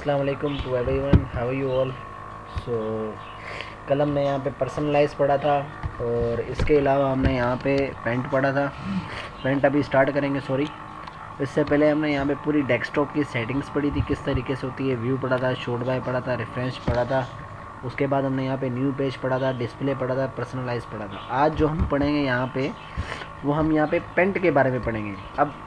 अस्सलाम वालेकुम to everyone, how you all. So कल हमने यहाँ पे पर्सनलाइज पढ़ा था और इसके अलावा हमने यहाँ पे पेंट पढ़ा था। पेंट अभी स्टार्ट करेंगे, सॉरी। इससे पहले हमने यहाँ पे पूरी डेस्कटॉप की सेटिंग्स पढ़ी थी, किस तरीके से होती है। व्यू पढ़ा था, शॉर्ट बाय पढ़ा था, रेफरेंस पढ़ा था। उसके बाद हमने यहाँ पे न्यू पेज पढ़ा था, डिस्प्ले पढ़ा था, पर्सनलाइज पढ़ा था। आज जो हम पढ़ेंगे यहाँ पे वो हम यहाँ पे पेंट के बारे में पढ़ेंगे। अब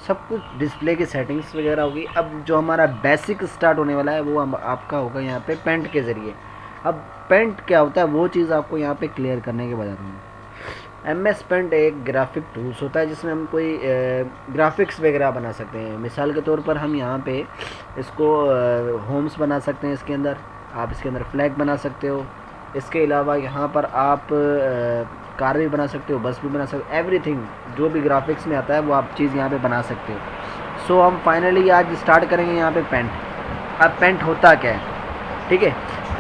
सब कुछ डिस्प्ले की सेटिंग्स वगैरह होगी। अब जो हमारा बेसिक स्टार्ट होने वाला है वो आपका होगा यहाँ पे पेंट के ज़रिए। अब पेंट क्या होता है वो चीज़ आपको यहाँ पे क्लियर करने के बता दूँगा। MS पेंट एक ग्राफिक टूल्स होता है जिसमें हम कोई ग्राफिक्स वगैरह बना सकते हैं। मिसाल के तौर पर हम यहाँ पे इसको होम्स बना सकते हैं। इसके अंदर आप इसके अंदर फ्लैग बना सकते हो। इसके अलावा यहाँ पर आप कार भी बना सकते हो, बस भी बना सकते हो। एवरीथिंग जो भी ग्राफिक्स में आता है वो आप चीज़ यहाँ पे बना सकते हो। सो हम फाइनली आज स्टार्ट करेंगे यहाँ पे पेंट। अब पेंट होता क्या है, ठीक है।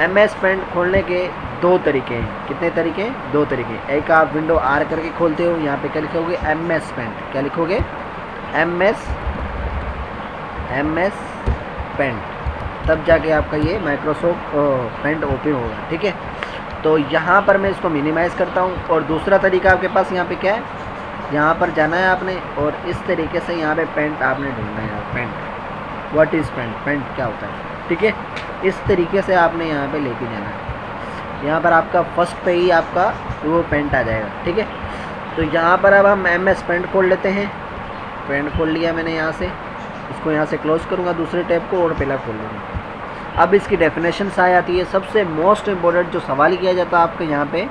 MS पेंट खोलने के दो तरीके हैं। कितने तरीके हैं? दो तरीके। एक आप विंडो R करके खोलते हो, यहाँ पे क्या लिखोगे? MS paint. क्या लिखोगे? MS paint. तब जाके आपका ये माइक्रोसॉफ्ट पेंट ओपन होगा, ठीक है। तो यहाँ पर मैं इसको मिनिमाइज़ करता हूँ। और दूसरा तरीका आपके पास यहाँ पे क्या है, यहाँ पर जाना है आपने और इस तरीके से यहाँ पे पेंट आपने ढूंढना है। Paint, what is paint, paint क्या होता है, ठीक है। इस तरीके से आपने यहाँ पे लेके जाना है। यहाँ पर आपका फर्स्ट पे ही आपका वो पेंट आ जाएगा, ठीक है। तो यहाँ पर अब हम MS पेंट खोल लेते हैं। पेंट खोल लिया मैंने यहाँ से, इसको यहाँ से क्लोज करूँगा दूसरे टैब को और पहला खोल लूँगा। अब इसकी डेफिनेशन आ जाती है। सबसे मोस्ट इम्पोर्टेंट जो सवाल किया जाता है आपके यहाँ पे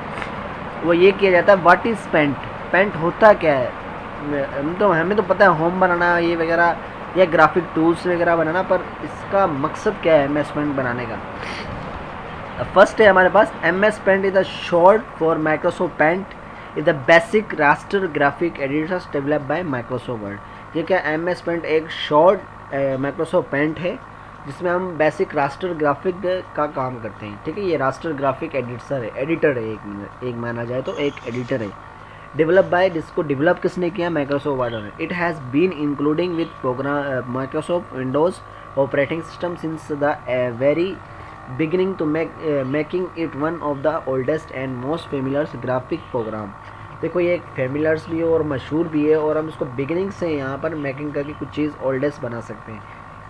वो ये किया जाता है, व्हाट इज़ पेंट, पेंट होता क्या है। तो हमें तो पता है होम बनाना ये वगैरह या ग्राफिक टूल्स वगैरह बनाना, पर इसका मकसद क्या है MS पेंट बनाने का। फर्स्ट है हमारे पास MS paint is the short for Microsoft paint is the basic raster graphic editors developed by Microsoft word. ये क्या MS पेंट एक शॉर्ट माइक्रोसॉफ्ट पेंट है जिसमें हम बेसिक रास्टर ग्राफिक का काम करते हैं, ठीक है। ये रास्टर ग्राफिक एडिटर है, एक माना जाए तो एक एडिटर है। डेवलप बाय, जिसको डेवलप किसने किया? माइक्रोसॉफ्ट वर्ड ने। It has been including with program Microsoft Windows operating system since the very beginning to making it one of the oldest and most familiar graphic program. देखो ये एक फेमिलियर्स भी है और मशहूर भी है, और हम इसको बिगिनिंग से यहाँ पर मेकिंग करके कुछ चीज़ ओल्डेस्ट बना सकते हैं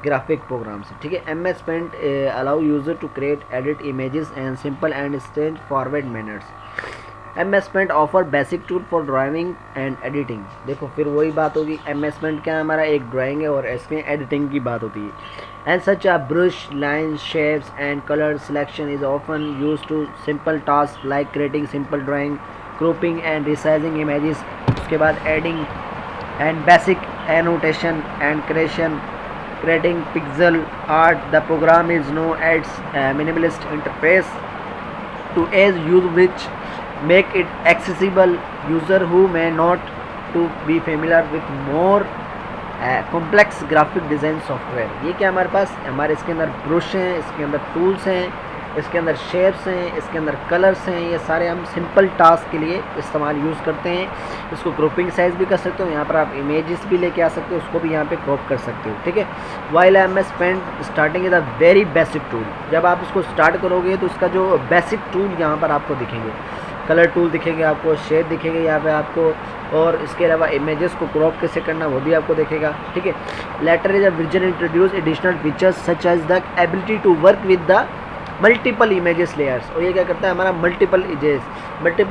ग्राफिक प्रोग्राम से, ठीक है। MS paint allow user to create edit images and simple and straight forward manners. MS paint offer basic tool for drawing and editing. देखो फिर वही बात होगी, MS पेंट क्या है, हमारा एक ड्राइंग है और इसमें एडिटिंग की बात होती है। And such a brush line shapes and colour selection is often use to simple task like creating simple drawing, cropping and resizing images. उसके बाद adding and basic annotation and creating pixel art. The program is known as minimalist interface to aid use which make it accessible user who may not to be familiar with more complex graphic design software। ये क्या हमारे पास, हमारे इसके अंदर brush हैं, इसके अंदर tools हैं, इसके अंदर शेप्स हैं, इसके अंदर कलर्स हैं। ये सारे हम सिंपल टास्क के लिए इस्तेमाल यूज़ करते हैं। इसको क्रॉपिंग साइज़ भी कर सकते हो, यहाँ पर आप इमेजेस भी लेके आ सकते हो, उसको भी यहाँ पे क्रॉप कर सकते हो, ठीक है। While MS paint starting is a very basic tool. जब आप इसको स्टार्ट करोगे तो उसका जो बेसिक टूल यहाँ पर आपको दिखेंगे, कलर टूल दिखेंगे आपको, शेप दिखेंगे यहाँ पे आपको, और इसके अलावा इमेजेस को क्रॉप कैसे करना वो भी आपको दिखेगा, ठीक है। Later is a version introduce additional features such as the ability to work with the multiple images layers. और ये क्या करता है, हमारा मल्टीपल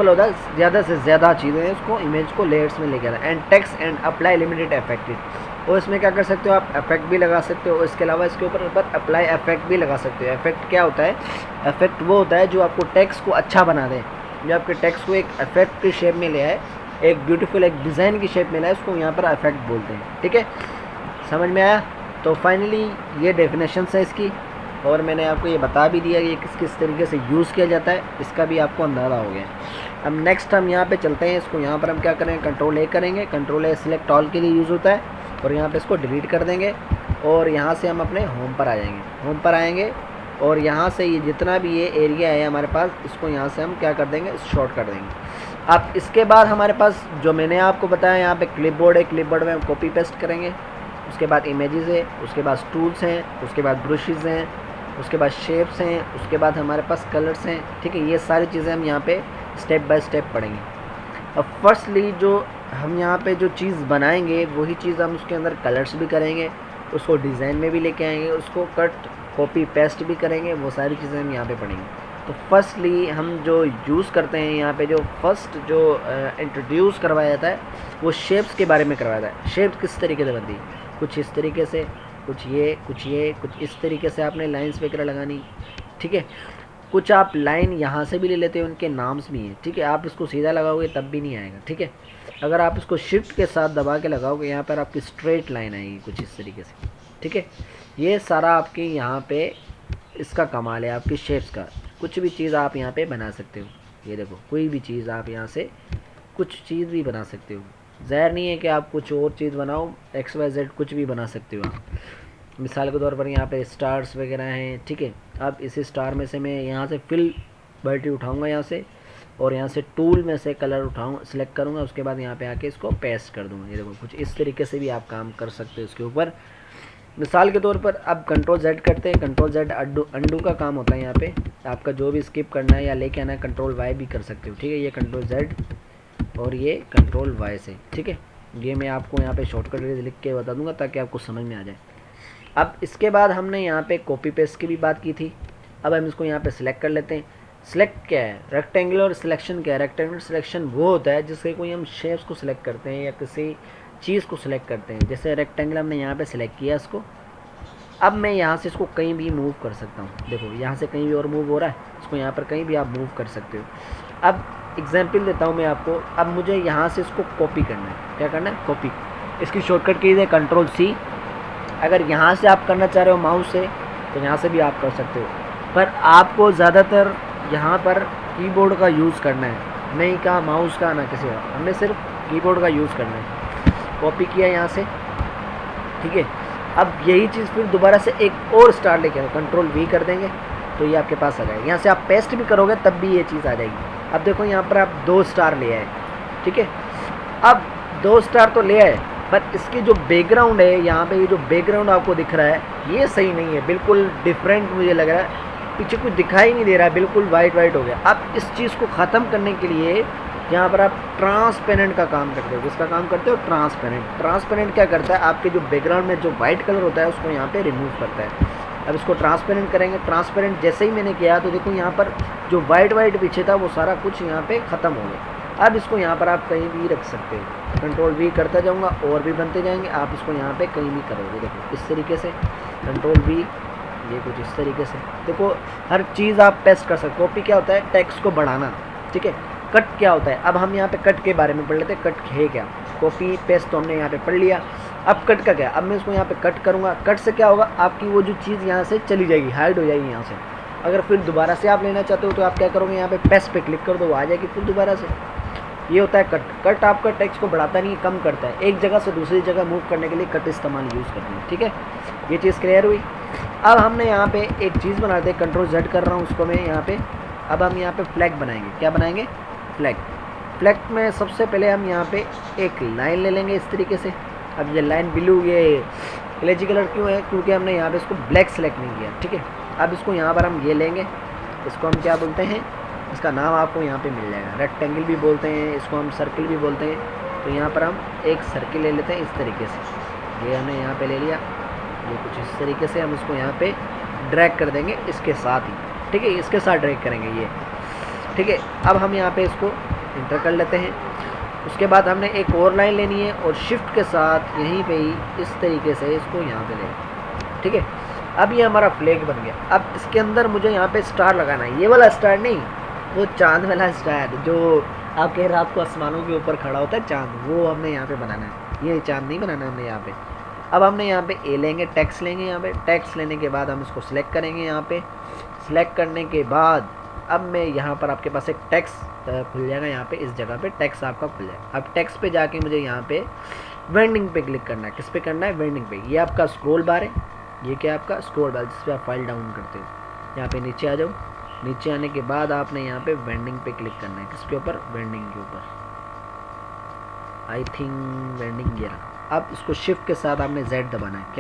होता है, ज़्यादा से ज़्यादा चीज़ें हैं उसको इमेज को लेयर्स में लेकर and text and apply limited effect. और इसमें क्या कर सकते हो आप, इफेक्ट भी लगा सकते हो। इसके अलावा इसके ऊपर अप्लाई इफेक्ट भी लगा सकते हो। इफेक्ट क्या होता है? इफेक्ट वो होता है जो आपको टेक्स्ट को अच्छा बना दे, जो आपके टेक्स्ट को एक इफेक्ट की शेप में ले आए, एक ब्यूटीफुल एक डिज़ाइन की शेप में लाए, उसको यहाँ पर इफेक्ट बोलते हैं, ठीक है। समझ में आया? तो फाइनली ये डेफिनेशन है इसकी, और मैंने आपको ये बता भी दिया कि ये किस किस तरीके से यूज़ किया जाता है, इसका भी आपको अंदाज़ा हो गया। अब नेक्स्ट हम यहाँ पे चलते हैं। इसको यहाँ पर हम क्या करेंगे, कंट्रोल A करेंगे। कंट्रोल A सिलेक्ट ऑल के लिए यूज़ होता है, और यहाँ पे इसको डिलीट कर देंगे और यहाँ से हम अपने होम पर आ जाएंगे। होम पर आएंगे और यहाँ से ये जितना भी ये एरिया है हमारे पास, इसको यहाँ से हम क्या कर देंगे, शॉर्ट कर देंगे। अब इसके बाद हमारे पास जो मैंने आपको बताया यहाँ पे क्लिपबोर्ड है, क्लिपबोर्ड में हम कॉपी पेस्ट करेंगे। उसके बाद इमेजेस है, उसके बाद टूल्स हैं, उसके बाद ब्रशेज़ हैं, उसके बाद शेप्स हैं, उसके बाद हमारे पास कलर्स हैं। ठीक है, ये सारी चीज़ें हम यहाँ पे स्टेप बाय स्टेप पढ़ेंगे। अब फर्स्टली जो हम यहाँ पे जो चीज़ बनाएंगे वही चीज़ हम उसके अंदर कलर्स भी करेंगे, उसको डिज़ाइन में भी लेके आएंगे, उसको कट कॉपी पेस्ट भी करेंगे, वो सारी चीज़ें हम यहाँ पे पढ़ेंगे। तो फर्स्टली हम जो यूज़ करते हैं यहाँ पे, जो फर्स्ट जो इंट्रोड्यूस करवाया जाता है वो शेप्स के बारे में करवाया जाता है। शेप्स किस तरीके से बनती है, कुछ इस तरीके से, कुछ ये, कुछ इस तरीके से आपने लाइंस वगैरह लगानी। ठीक है, कुछ आप लाइन यहाँ से भी ले लेते हो, उनके नाम्स भी हैं। ठीक है, आप इसको सीधा लगाओगे तब भी नहीं आएगा। ठीक है, अगर आप इसको शिफ्ट के साथ दबा के लगाओगे यहाँ पर आपकी स्ट्रेट लाइन आएगी कुछ इस तरीके से। ठीक है, ये सारा आपके यहाँ पे इसका कमाल है आपकी शेप्स का। कुछ भी चीज़ आप यहाँ पे बना सकते हो। ये देखो, कोई भी चीज़ आप यहाँ से कुछ चीज़ भी बना सकते हो। ज़ाहिर नहीं है कि आप कुछ और चीज़ बनाओ, XYZ कुछ भी बना सकते हो आप। मिसाल के तौर पर यहाँ पे स्टार्स वगैरह हैं। ठीक है, अब इस स्टार में से मैं यहाँ से फिल बल्टी उठाऊँगा यहाँ से, और यहाँ से टूल में से कलर उठाऊँगा, सिलेक्ट करूँगा, उसके बाद यहाँ पे आके इसको पेस्ट कर दूँगा। ये देखो, कुछ इस तरीके से भी आप काम कर सकते हो इसके ऊपर। मिसाल के तौर पर अब Ctrl+Z करते हैं। Ctrl+Z अंडू का काम होता है। यहाँ पे आपका जो भी स्किप करना है या लेके आना है Ctrl+Y भी कर सकते हो। ठीक है, ये Ctrl+Z और ये Ctrl+Y से। ठीक है, ये मैं आपको यहाँ पे शॉर्टकट लिख के बता दूंगा ताकि आपको समझ में आ जाए। अब इसके बाद हमने यहाँ पे कॉपी पेस्ट की भी बात की थी। अब हम इसको यहाँ पे सिलेक्ट कर लेते हैं। सिलेक्ट क्या है, रेक्टेंगुलर सिलेक्शन क्या है? रेक्टेंगुलर सिलेक्शन वो होता है जिससे कोई हम शेप्स को सिलेक्ट करते हैं या किसी चीज़ को सिलेक्ट करते हैं। जैसे रेक्टेंगल हमने यहाँ पे सिलेक्ट किया इसको, अब मैं यहाँ से इसको कहीं भी मूव कर सकता हूँ। देखो, यहाँ से कहीं भी और मूव हो रहा है, इसको यहाँ पर कहीं भी आप मूव कर सकते हो। अब एग्जाम्पल देता हूँ मैं आपको। अब मुझे यहाँ से इसको कॉपी करना है। क्या करना है? कॉपी। इसकी शॉर्टकट की है Ctrl+C। अगर यहाँ से आप करना चाह रहे हो माउस से तो यहाँ से भी आप कर सकते हो, पर आपको ज़्यादातर यहाँ पर कीबोर्ड का यूज़ करना है, नहीं का माउस का ना किसी का। हमने सिर्फ कीबोर्ड का यूज़ करना है। कॉपी किया यहाँ से। ठीक है, अब यही चीज़ फिर दोबारा से एक और स्टार लेके आओ, Ctrl+V कर देंगे तो ये आपके पास आ जाएगा। यहाँ से आप पेस्ट भी करोगे तब भी ये चीज़ आ जाएगी। अब देखो, यहाँ पर आप 2 स्टार ले आए। ठीक है, अब 2 स्टार तो ले आए, पर इसकी जो बैकग्राउंड है यहाँ पे, ये जो बैकग्राउंड आपको दिख रहा है ये सही नहीं है, बिल्कुल डिफरेंट मुझे लग रहा है। पीछे कुछ दिखाई नहीं दे रहा है, बिल्कुल वाइट वाइट हो गया। अब इस चीज़ को ख़त्म करने के लिए यहाँ पर आप ट्रांसपेरेंट का काम करते हो। किसका काम करते हो? ट्रांसपेरेंट। ट्रांसपेरेंट क्या करता है? आपके जो बैकग्राउंड में जो वाइट कलर होता है उसको यहाँ पे रिमूव करता है। अब इसको ट्रांसपेरेंट करेंगे। ट्रांसपेरेंट जैसे ही मैंने किया तो देखो, यहाँ पर जो वाइट वाइट पीछे था वो सारा कुछ यहाँ पे ख़त्म हो गया। अब इसको यहाँ पर आप कहीं भी रख सकते हो। Ctrl+V करता जाऊँगा और भी बनते जाएंगे। आप इसको यहाँ पे कहीं भी करोगे। देखो, इस तरीके से Ctrl+V, ये कुछ इस तरीके से। देखो, हर चीज़ आप पेस्ट कर सकते हो। कॉपी क्या होता है? टेक्स्ट को बढ़ाना। ठीक है, कट क्या होता है? अब हम यहाँ पे कट के बारे में पढ़ लेते हैं। कट है क्या? कॉपी पेस्ट तो हमने यहाँ पे पढ़ लिया। अब कट का क्या? अब मैं इसको यहाँ पे कट करूँगा। कट से क्या होगा? आपकी वो जो चीज़ यहाँ से चली जाएगी, हाइड हो जाएगी यहाँ से। अगर फिर दोबारा से आप लेना चाहते हो तो आप क्या करोगे? यहाँ पे पेस्ट पे क्लिक कर दो, वो आ जाएगी फिर दोबारा से। ये होता है कट। कट आपका टेक्स्ट को बढ़ाता नहीं, कम करता है। एक जगह से दूसरी जगह मूव करने के लिए कट इस्तेमाल यूज़ करते हैं। ठीक है, ये चीज़ क्लियर हुई। अब हमने यहाँ पे एक चीज़ बनाते हैं। Ctrl+Z कर रहा हूँ उसको मैं यहाँ पे। अब हम यहाँ पे फ्लैग बनाएंगे। क्या बनाएंगे? फ्लैग। फ्लैग में सबसे पहले हम यहाँ पे एक लाइन ले लेंगे इस तरीके से। अब ये लाइन ब्लू, ये एलजी कलर क्यों है? क्योंकि हमने यहाँ पे इसको ब्लैक सेलेक्ट नहीं किया। ठीक है, अब इसको यहाँ पर हम ये लेंगे। इसको हम क्या बोलते हैं? इसका नाम आपको यहाँ पे मिल जाएगा। रेक्टेंगल भी बोलते हैं इसको, हम सर्किल भी बोलते हैं। तो यहाँ पर हम एक सर्किल ले लेते हैं इस तरीके से। ये हमने यहाँ पे ले लिया। ये कुछ इस तरीके से हम इसको यहाँ पे ड्रैग कर देंगे इसके साथ ही। ठीक है, इसके साथ ड्रैग करेंगे ये। ठीक है, अब हम यहाँ पे इसको इंटर कर लेते हैं। उसके बाद हमने एक और लाइन लेनी है और शिफ्ट के साथ यहीं पे ही इस तरीके से इसको यहाँ पे लेंगे। ठीक है, अब ये हमारा फ्लैग बन गया। अब इसके अंदर मुझे यहाँ पे स्टार लगाना है। ये वाला स्टार नहीं, वो चांद वाला स्टार जो आप कह रहे आपको आसमानों के ऊपर खड़ा होता है चांद, वो हमने यहाँ पे बनाना है। ये चांद नहीं बनाना हमने यहाँ पे। अब हमने यहाँ पे ए लेंगे, टेक्स्ट लेंगे। यहाँ पे टेक्स्ट लेने के बाद हम इसको सिलेक्ट करेंगे। यहाँ पे सिलेक्ट करने के बाद अब मैं यहाँ पर आपके पास एक टेक्स्ट खुल जाएगा। यहाँ पे इस जगह पे टेक्स्ट आपका खुल जाएगा। अब टेक्स्ट पे जाके मुझे यहाँ पे वेंडिंग पे क्लिक करना है। किस पे करना है? वेंडिंग पे। ये आपका स्क्रॉल बार है। ये क्या आपका स्क्रॉल बार, जिस पे आप फाइल डाउन करते हो। यहाँ पे नीचे आ जाओ। नीचे आने के बाद आपने यहाँ पे वेंडिंग पे क्लिक करना है। किसके ऊपर? वेंडिंग के ऊपर। आई थिंक वेंडिंग ये रहा। अब इसको शिफ्ट के साथ आपने Z दबाना है।